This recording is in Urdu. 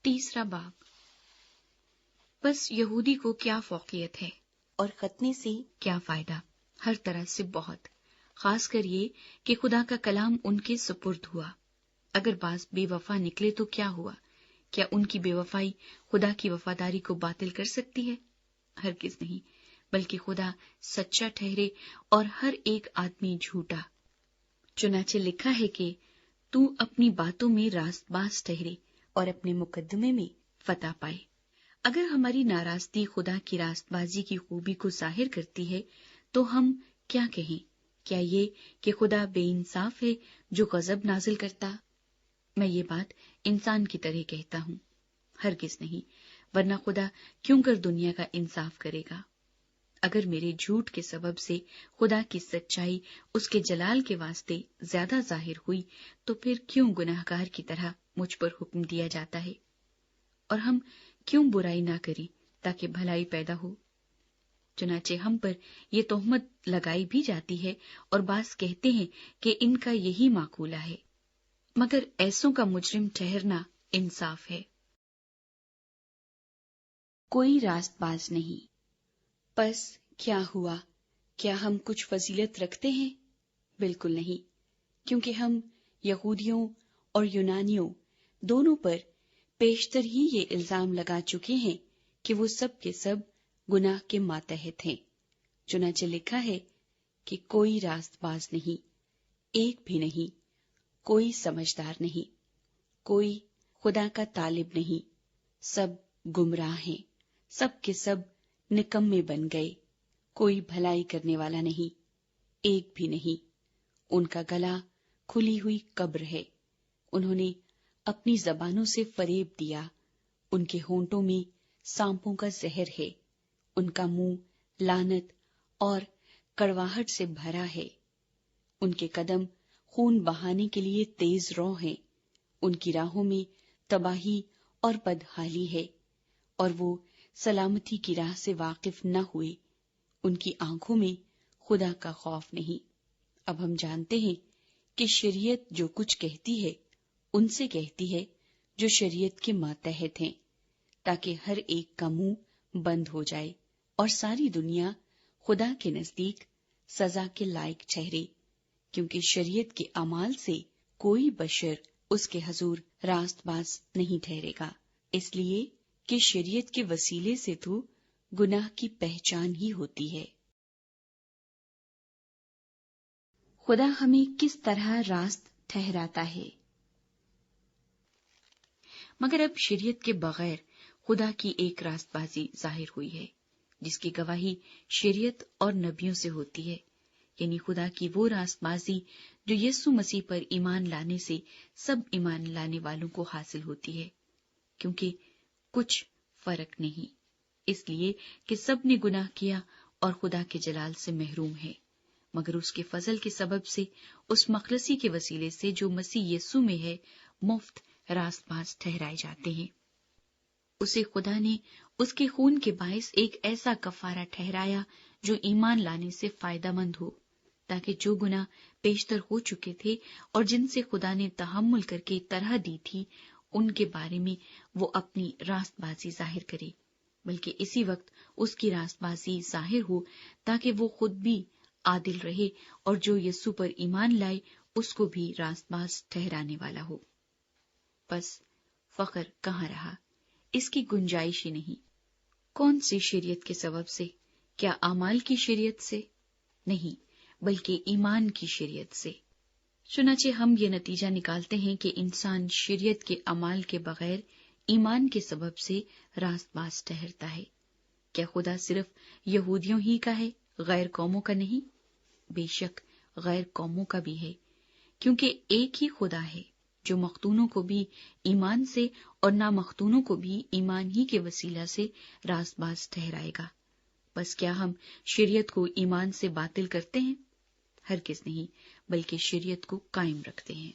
تیسرا باب۔ بس یہودی کو کیا فوقیت ہے اور ختنے سے کیا فائدہ؟ ہر طرح سے بہت، خاص کر یہ کہ خدا کا کلام ان کے سپرد ہوا۔ اگر بعض بے وفا نکلے تو کیا ہوا؟ کیا ان کی بے وفائی خدا کی وفاداری کو باطل کر سکتی ہے؟ ہرگز نہیں، بلکہ خدا سچا ٹھہرے اور ہر ایک آدمی جھوٹا۔ چنانچہ لکھا ہے کہ تو اپنی باتوں میں راست باز ٹھہرے اور اپنے مقدمے میں فتح پائے۔ اگر ہماری ناراضگی خدا کی راست بازی کی خوبی کو ظاہر کرتی ہے تو ہم کیا کہیں؟ کیا یہ کہ خدا بے انصاف ہے جو غضب نازل کرتا؟ میں یہ بات انسان کی طرح کہتا ہوں، ہرگز نہیں، ورنہ خدا کیوں کر دنیا کا انصاف کرے گا؟ اگر میرے جھوٹ کے سبب سے خدا کی سچائی اس کے جلال کے واسطے زیادہ ظاہر ہوئی تو پھر کیوں گناہگار کی طرح مجھ پر حکم دیا جاتا ہے؟ اور ہم کیوں برائی نہ کریں تاکہ بھلائی پیدا ہو؟ چنانچہ ہم پر یہ تہمت لگائی بھی جاتی ہے اور بعض کہتے ہیں کہ ان کا یہی معقولہ ہے، مگر ایسوں کا مجرم ٹھہرنا انصاف ہے۔ کوئی راست باز نہیں۔ پس کیا ہوا؟ کیا ہم کچھ فضیلت رکھتے ہیں؟ بالکل نہیں، کیونکہ ہم یہودیوں اور یونانیوں دونوں پر پیشتر ہی یہ الزام لگا چکے ہیں کہ وہ سب کے سب گناہ کے ماتحت ہیں۔ چنانچہ لکھا ہے کہ کوئی راست باز نہیں، ایک بھی نہیں، کوئی سمجھدار نہیں، کوئی خدا کا طالب نہیں، سب گمراہ ہیں، سب کے سب نکمے بن گئے، کوئی بھلائی کرنے والا نہیں، ایک بھی نہیں۔ ان کا گلا کھلی ہوئی قبر ہے، انہوں نے اپنی زبانوں سے فریب دیا، ان کے ہونٹوں میں سانپوں کا زہر ہے، ان کا منہ لعنت اور کڑواہٹ سے بھرا ہے، ان کے قدم خون بہانے کے لیے تیز رو ہیں، ان کی راہوں میں تباہی اور بدحالی ہے، اور وہ سلامتی کی راہ سے واقف نہ ہوئے، ان کی آنکھوں میں خدا کا خوف نہیں۔ اب ہم جانتے ہیں کہ شریعت جو کچھ کہتی ہے ان سے کہتی ہے جو شریعت کے ماتحت ہیں، تاکہ ہر ایک کا منہ بند ہو جائے اور ساری دنیا خدا کے نزدیک سزا کے لائق ٹھہرے، کیونکہ شریعت کے اعمال سے کوئی بشر اس کے حضور راست باز نہیں ٹھہرے گا، اس لیے کہ شریعت کے وسیلے سے تو گناہ کی پہچان ہی ہوتی ہے۔ خدا ہمیں کس طرح راست ٹھہراتا ہے؟ مگر اب شریعت کے بغیر خدا کی ایک راست بازی ظاہر ہوئی ہے، جس کی گواہی شریعت اور نبیوں سے ہوتی ہے، یعنی خدا کی وہ راست بازی جو یسوع مسیح پر ایمان لانے سے سب ایمان لانے والوں کو حاصل ہوتی ہے، کیونکہ کچھ فرق نہیں، اس لیے کہ سب نے گناہ کیا اور خدا کے جلال سے محروم ہے، مگر اس کے فضل کے سبب سے اس مخلصی کے وسیلے سے جو مسیح یسوع میں ہے مفت راست باز ٹھہرائے جاتے ہیں۔ اسے خدا نے اس کے خون کے باعث ایک ایسا کفارہ ٹھہرایا جو ایمان لانے سے فائدہ مند ہو، تاکہ جو گناہ پیشتر ہو چکے تھے اور جن سے خدا نے تحمل کر کے طرح دی تھی ان کے بارے میں وہ اپنی راست بازی ظاہر کرے، بلکہ اسی وقت اس کی راست بازی ظاہر ہو تاکہ وہ خود بھی عادل رہے اور جو یسوع پر ایمان لائے اس کو بھی راست باز ٹھہرانے والا ہو۔ بس فخر کہاں رہا؟ اس کی گنجائش ہی نہیں۔ کون سی شریعت کے سبب سے؟ کیا اعمال کی شریعت سے؟ نہیں، بلکہ ایمان کی شریعت سے۔ چنانچہ ہم یہ نتیجہ نکالتے ہیں کہ انسان شریعت کے اعمال کے بغیر ایمان کے سبب سے راست باز ٹھہرتا ہے۔ کیا خدا صرف یہودیوں ہی کا ہے، غیر قوموں کا نہیں؟ بے شک غیر قوموں کا بھی ہے، کیونکہ ایک ہی خدا ہے جو مختونوں کو بھی ایمان سے اور نامختونوں کو بھی ایمان ہی کے وسیلہ سے راست باز ٹھہرائے گا۔ بس کیا ہم شریعت کو ایمان سے باطل کرتے ہیں؟ ہرگز نہیں، بلکہ شریعت کو قائم رکھتے ہیں۔